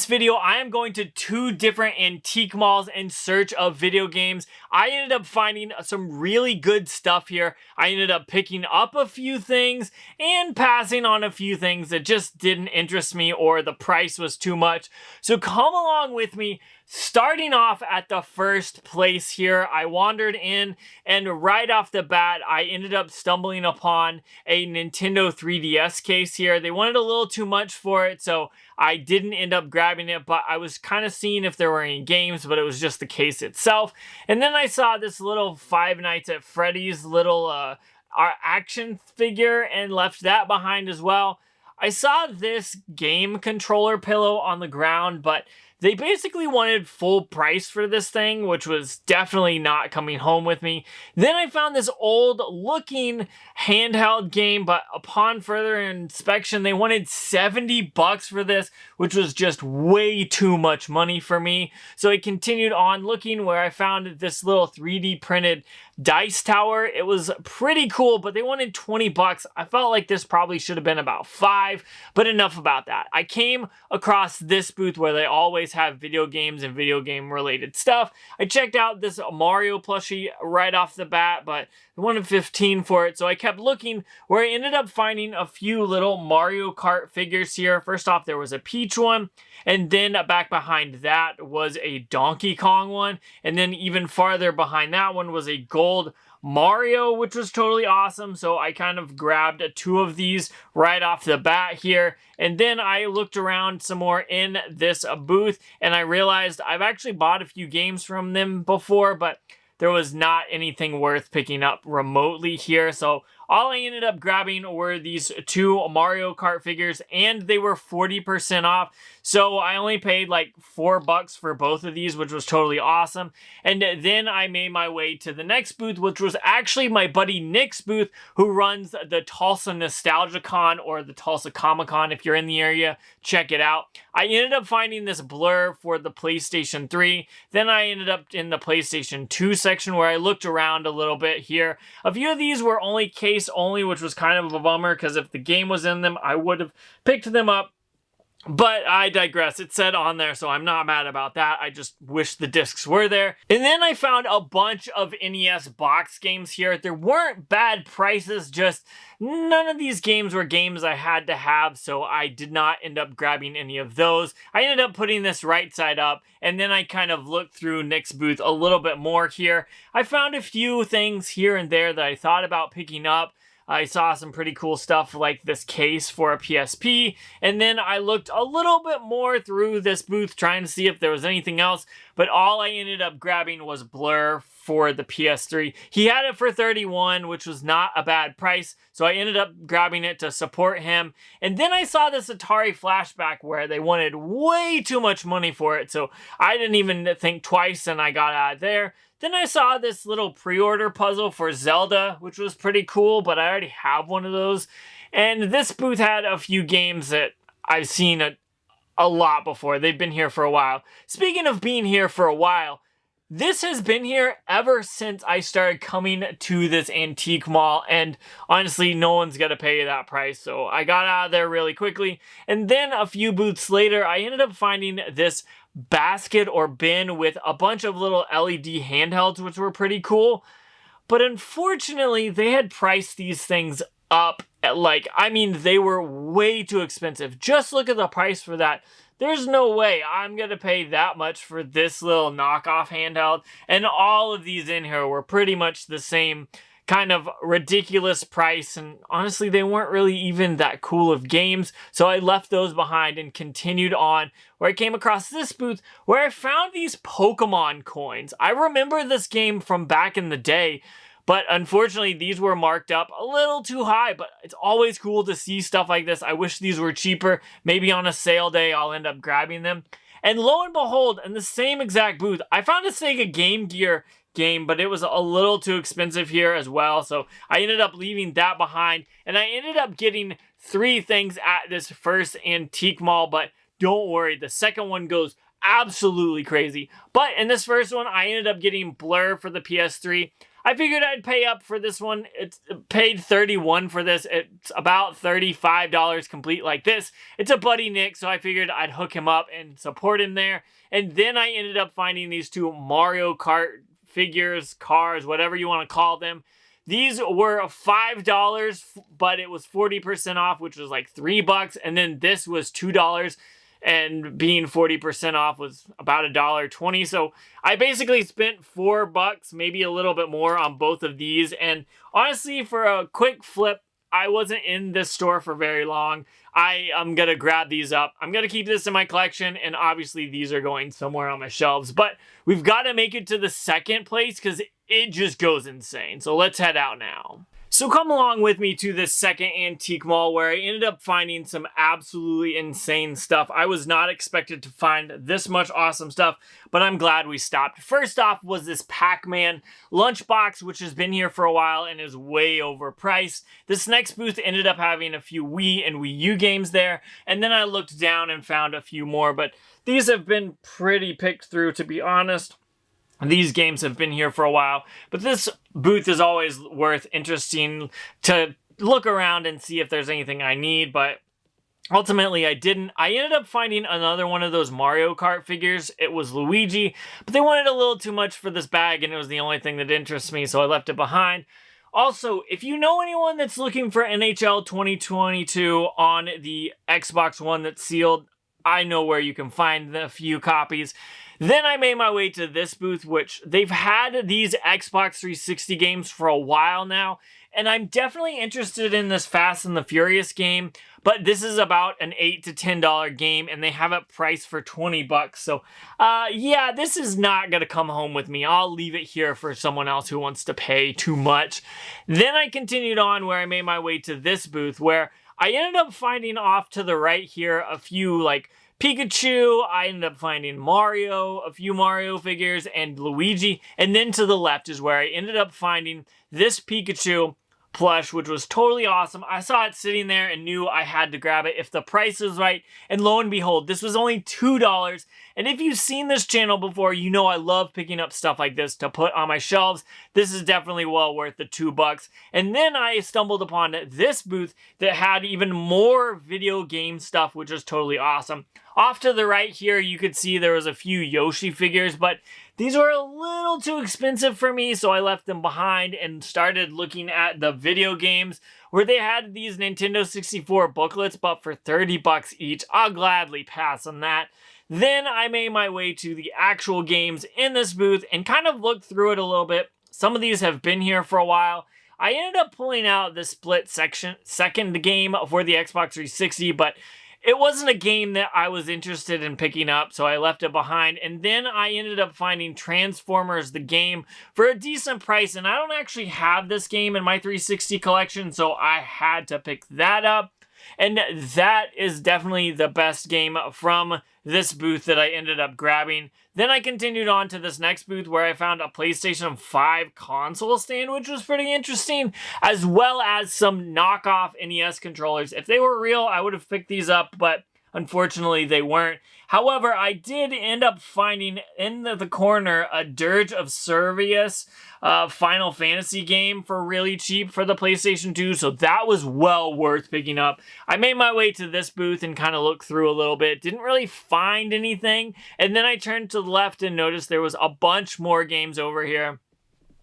this video, I am going to 2 different antique malls in search of video games. I ended up finding some really good stuff here. I ended up picking up a few things and passing on a few things that just didn't interest me or the price was too much. So come along with me. Starting off at the first place here, I wandered in and right off the bat, I ended up stumbling upon a Nintendo 3DS case here. They wanted a little too much for it, so I didn't end up grabbing it, but I was kind of seeing if there were any games, but it was just the case itself. And then I saw this little Five Nights at Freddy's little action figure and left that behind as well. I saw this game controller pillow on the ground, but they basically wanted full price for this thing, which was definitely not coming home with me. Then I found this old looking handheld game, but upon further inspection, they wanted $70 for this, which was just way too much money for me. So I continued on looking where I found this little 3D printed dice tower. It was pretty cool, but they wanted $20. I felt like this probably should have been about $5, but enough about that. I came across this booth where they always have video games and video game related stuff. I checked out this Mario plushie right off the bat, but they wanted $15 for it, so I kept looking where I ended up finding a few little Mario Kart figures here. First off, there was a Peach one, and then back behind that was a Donkey Kong one, and then even farther behind that one was a gold Mario, which was totally awesome. So I kind of grabbed 2 of these right off the bat here. And then I looked around some more in this booth and I realized I've actually bought a few games from them before, but there was not anything worth picking up remotely here. So all I ended up grabbing were these 2 Mario Kart figures and they were 40% off. So I only paid like $4 for both of these, which was totally awesome. And then I made my way to the next booth, which was actually my buddy Nick's booth, who runs the Tulsa Nostalgia Con or the Tulsa Comic Con. If you're in the area, check it out. I ended up finding this Blur for the PlayStation 3. Then I ended up in the PlayStation 2 section where I looked around a little bit here. A few of these were only case only, which was kind of a bummer because if the game was in them, I would have picked them up. But I digress. It said on there, so I'm not mad about that. I just wish the discs were there. And then I found a bunch of NES box games here. There weren't bad prices, just none of these games were games I had to have, so I did not end up grabbing any of those. I ended up putting this right side up, and then I kind of looked through Nick's booth a little bit more here. I found a few things here and there that I thought about picking up. I saw some pretty cool stuff like this case for a PSP, and then I looked a little bit more through this booth trying to see if there was anything else, but all I ended up grabbing was Blur for the PS3. He had it for $31, which was not a bad price, so I ended up grabbing it to support him. And then I saw this Atari Flashback where they wanted way too much money for it, so I didn't even think twice and I got out of there. Then I saw this little pre-order puzzle for Zelda, which was pretty cool, but I already have one of those. And this booth had a few games that I've seen a lot before. They've been here for a while. Speaking of being here for a while, this has been here ever since I started coming to this antique mall, and honestly, no one's gonna pay that price, so I got out of there really quickly. And then a few booths later, I ended up finding this basket or bin with a bunch of little LED handhelds, which were pretty cool. But unfortunately, they had priced these things up at they were way too expensive. Just look at the price for that. There's no way I'm going to pay that much for this little knockoff handheld. And all of these in here were pretty much the same kind of ridiculous price, and honestly they weren't really even that cool of games, so I left those behind and continued on where I came across this booth where I found these Pokemon coins. I remember this game from back in the day, but unfortunately these were marked up a little too high, but it's always cool to see stuff like this. I wish these were cheaper. Maybe on a sale day I'll end up grabbing them. And lo and behold, in the same exact booth, I found a Sega Game Gear game, but it was a little too expensive here as well, so I ended up leaving that behind, and I ended up getting 3 things at this first antique mall, but don't worry, the second one goes absolutely crazy. But in this first one, I ended up getting Blur for the PS3. I figured I'd pay up for this one. It's paid $31 for this. It's about $35 complete like this. It's a buddy Nick, so I figured I'd hook him up and support him there. And then I ended up finding these two Mario Kart figures, cars, whatever you want to call them. These were $5, but it was 40% off, which was like $3. And then this was $2. And being 40% off was about $1.20. So I basically spent $4, maybe a little bit more on both of these. And honestly, for a quick flip, I wasn't in this store for very long. I'm going to grab these up. I'm going to keep this in my collection, and obviously these are going somewhere on my shelves. But we've got to make it to the second place because it just goes insane. So let's head out now. So come along with me to this second antique mall where I ended up finding some absolutely insane stuff. I was not expected to find this much awesome stuff, but I'm glad we stopped. First off was this Pac-Man lunchbox, which has been here for a while and is way overpriced. This next booth ended up having a few Wii and Wii U games there, and then I looked down and found a few more, but these have been pretty picked through, to be honest. These games have been here for a while, but this booth is always interesting to look around and see if there's anything I need, but ultimately I didn't. I ended up finding another one of those Mario Kart figures. It was Luigi, but they wanted a little too much for this bag, and it was the only thing that interests me, so I left it behind. Also, if you know anyone that's looking for NHL 2022 on the Xbox One that's sealed, I know where you can find a few copies. Then I made my way to this booth, which they've had these Xbox 360 games for a while now, and I'm definitely interested in this Fast and the Furious game, but this is about an $8 to $10 game, and they have it priced for $20. So, yeah, this is not going to come home with me. I'll leave it here for someone else who wants to pay too much. Then I continued on where I made my way to this booth, where I ended up finding off to the right here a few, like, Pikachu, I ended up finding Mario, a few Mario figures, and Luigi. And then to the left is where I ended up finding this Pikachu plush, which was totally awesome. I saw it sitting there and knew I had to grab it if the price was right. And lo and behold, this was only $2. And if you've seen this channel before, you know I love picking up stuff like this to put on my shelves. This is definitely well worth the $2. And then I stumbled upon this booth that had even more video game stuff, which was totally awesome. Off to the right here, you could see there was a few Yoshi figures, but these were a little too expensive for me, so I left them behind and started looking at the video games where they had these Nintendo 64 booklets, but for $30 each. I'll gladly pass on that. Then I made my way to the actual games in this booth and kind of looked through it a little bit. Some of these have been here for a while. I ended up pulling out the second game for the Xbox 360, but it wasn't a game that I was interested in picking up, so I left it behind. And then I ended up finding Transformers, the game, for a decent price. And I don't actually have this game in my 360 collection, so I had to pick that up. And that is definitely the best game from this booth that I ended up grabbing. Then I continued on to this next booth where I found a PlayStation 5 console stand, which was pretty interesting, as well as some knockoff NES controllers. If they were real, I would have picked these up, but unfortunately they weren't. However, I did end up finding in the corner a Dirge of Cerberus Final Fantasy game for really cheap for the PlayStation 2, so that was well worth picking up. I made my way to this booth and kind of looked through a little bit. Didn't really find anything, and then I turned to the left and noticed there was a bunch more games over here,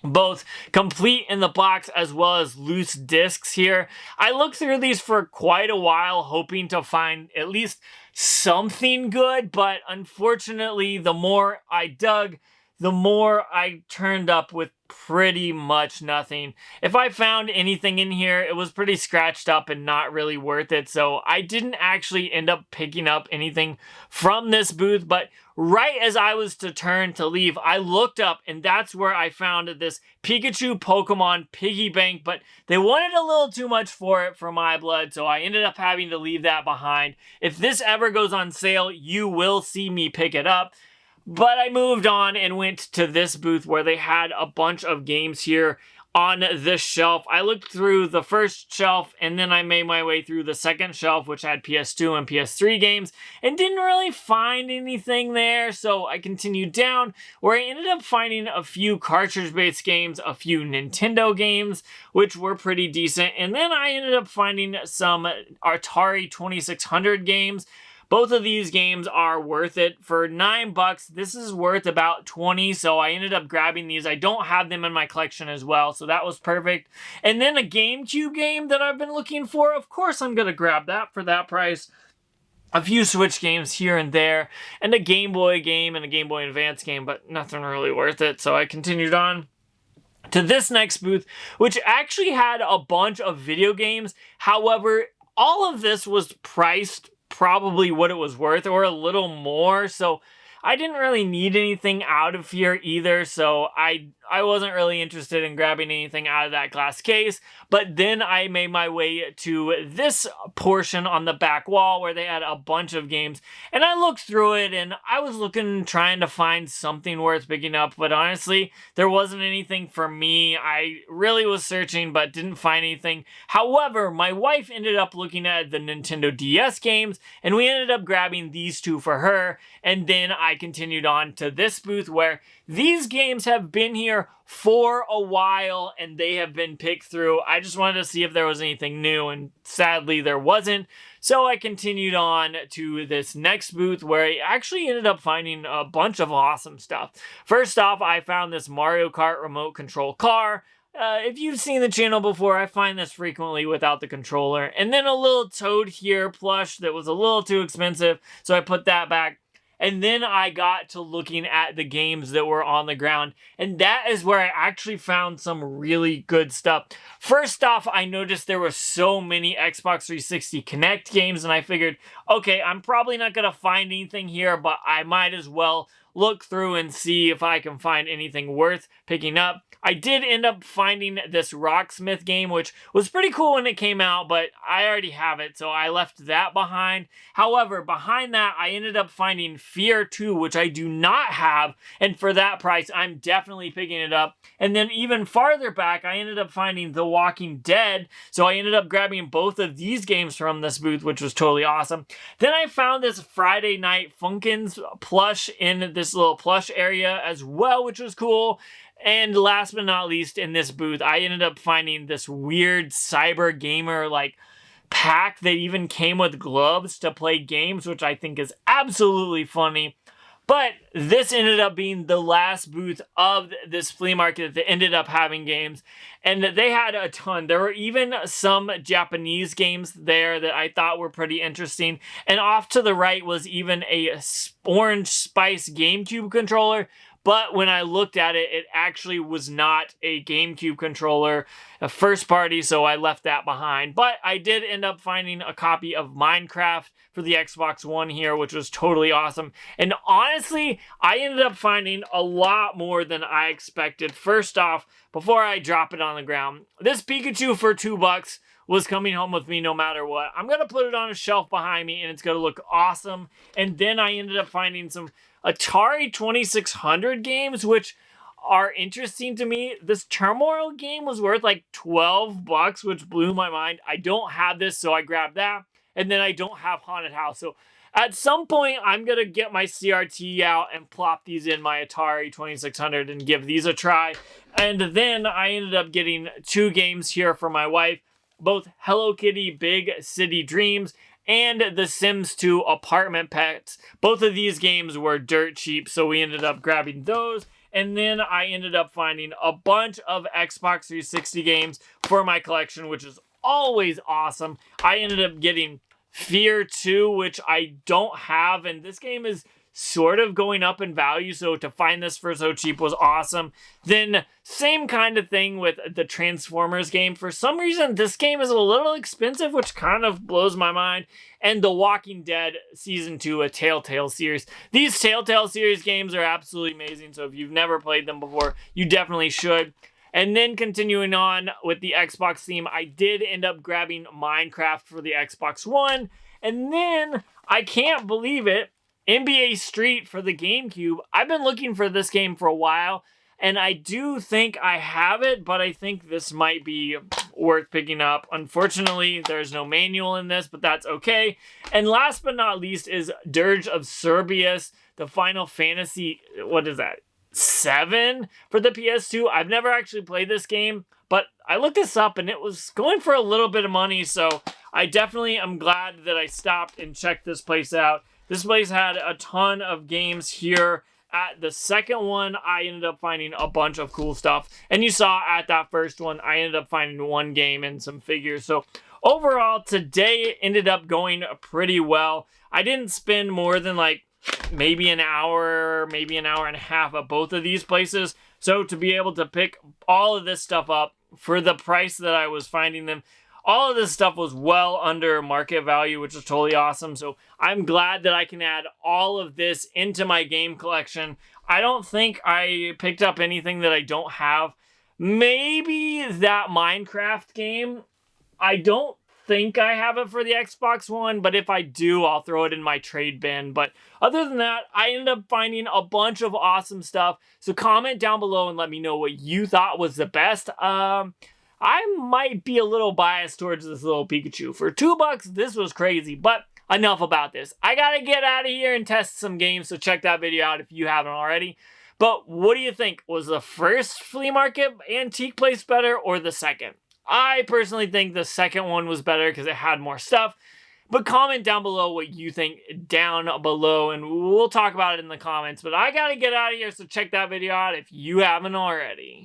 both complete in the box as well as loose discs here. I looked through these for quite a while, hoping to find at least something good, but unfortunately, the more I dug, the more I turned up with pretty much nothing. If I found anything in here, it was pretty scratched up and not really worth it, so I didn't actually end up picking up anything from this booth. But right as I was to turn to leave, I looked up, and that's where I found this Pikachu Pokemon piggy bank, but they wanted a little too much for it for my blood, so I ended up having to leave that behind. If this ever goes on sale, you will see me pick it up. But I moved on and went to this booth where they had a bunch of games here. on this shelf. I looked through the first shelf and then I made my way through the second shelf, which had PS2 and PS3 games, and didn't really find anything there. So I continued down where I ended up finding a few cartridge-based games, a few Nintendo games, which were pretty decent. And then I ended up finding some Atari 2600 games. Both of these games are worth it. For $9, this is worth about 20, so I ended up grabbing these. I don't have them in my collection as well, so that was perfect. And then a GameCube game that I've been looking for, of course I'm going to grab that for that price. A few Switch games here and there, and a Game Boy game and a Game Boy Advance game, but nothing really worth it, so I continued on to this next booth, which actually had a bunch of video games. However, all of this was priced probably what it was worth or a little more, so I didn't really need anything out of here either, so I wasn't really interested in grabbing anything out of that glass case. But then I made my way to this portion on the back wall where they had a bunch of games, and I looked through it and I was trying to find something worth picking up, but honestly there wasn't anything for me. I really was searching but didn't find anything. However, my wife ended up looking at the Nintendo DS games and we ended up grabbing these two for her, and then I continued on to this booth where these games have been here for a while and they have been picked through. I just wanted to see if there was anything new, and sadly there wasn't. So I continued on to this next booth where I actually ended up finding a bunch of awesome stuff. First off, I found this Mario Kart remote control car. If you've seen the channel before, I find this frequently without the controller. And then a little Toad here plush that was a little too expensive, so I put that back. And then I got to looking at the games that were on the ground, and that is where I actually found some really good stuff. First off, I noticed there were so many Xbox 360 Kinect games, and I figured, okay, I'm probably not going to find anything here, but I might as well look through and see if I can find anything worth picking up. I did end up finding this Rocksmith game, which was pretty cool when it came out, but I already have it, so I left that behind. However, behind that, I ended up finding Fear 2, which I do not have, and for that price, I'm definitely picking it up. And then even farther back, I ended up finding The Walking Dead, so I ended up grabbing both of these games from this booth, which was totally awesome. Then I found this Friday Night Funkins plush in this little plush area as well, which was cool. And last but not least, in this booth, I ended up finding this weird cyber gamer like pack that even came with gloves to play games, which I think is absolutely funny. But this ended up being the last booth of this flea market that ended up having games, and they had a ton. There were even some Japanese games there that I thought were pretty interesting, and off to the right was even a Orange Spice GameCube controller. But when I looked at it, it actually was not a GameCube controller, a first party, so I left that behind. But I did end up finding a copy of Minecraft for the Xbox One here, which was totally awesome. And honestly, I ended up finding a lot more than I expected. First off, before I drop it on the ground, this Pikachu for $2 was coming home with me no matter what. I'm going to put it on a shelf behind me, and it's going to look awesome. And then I ended up finding some Atari 2600 games, which are interesting to me. This Turmoil game was worth like $12, which blew my mind. I don't have this, so I grabbed that. And then I don't have Haunted House. So at some point, I'm going to get my CRT out and plop these in my Atari 2600 and give these a try. And then I ended up getting two games here for my wife, both Hello Kitty Big City Dreams and The Sims 2 Apartment Pets. Both of these games were dirt cheap, so we ended up grabbing those. And then I ended up finding a bunch of Xbox 360 games for my collection, which is always awesome. I ended up getting Fear 2, which I don't have, and this game is sort of going up in value, so to find this for so cheap was awesome. Then same kind of thing with the Transformers game. For some reason, this game is a little expensive, which kind of blows my mind. And The Walking Dead Season 2, a Telltale series. These Telltale series games are absolutely amazing, so if you've never played them before, you definitely should. And then continuing on with the Xbox theme, I did end up grabbing Minecraft for the Xbox One. And then, I can't believe it, NBA Street for the GameCube. I've been looking for this game for a while. and I do think I have it, but I think this might be worth picking up. Unfortunately, there's no manual in this, but that's okay. And last but not least is Dirge of Cerberus, the Final Fantasy, what is that, 7 for the PS2. I've never actually played this game, but I looked this up and it was going for a little bit of money, so I definitely am glad that I stopped and checked this place out. This place had a ton of games here. At the second one, I ended up finding a bunch of cool stuff. And you saw at that first one, I ended up finding one game and some figures. So overall, today ended up going pretty well. I didn't spend more than like maybe an hour, maybe an hour and a half at both of these places. So to be able to pick all of this stuff up for the price that I was finding them, all of this stuff was well under market value, which is totally awesome. So I'm glad that I can add all of this into my game collection. I don't think I picked up anything that I don't have. Maybe that Minecraft game. I don't think I have it for the Xbox One, but if I do, I'll throw it in my trade bin. But other than that, I ended up finding a bunch of awesome stuff. So comment down below and let me know what you thought was the best. I might be a little biased towards this little Pikachu. For $2, this was crazy, but enough about this. I gotta get out of here and test some games, so check that video out if you haven't already. But what do you think? Was the first flea market antique place better or the second? I personally think the second one was better because it had more stuff. But comment down below what you think down below, and we'll talk about it in the comments. But I gotta get out of here, so check that video out if you haven't already.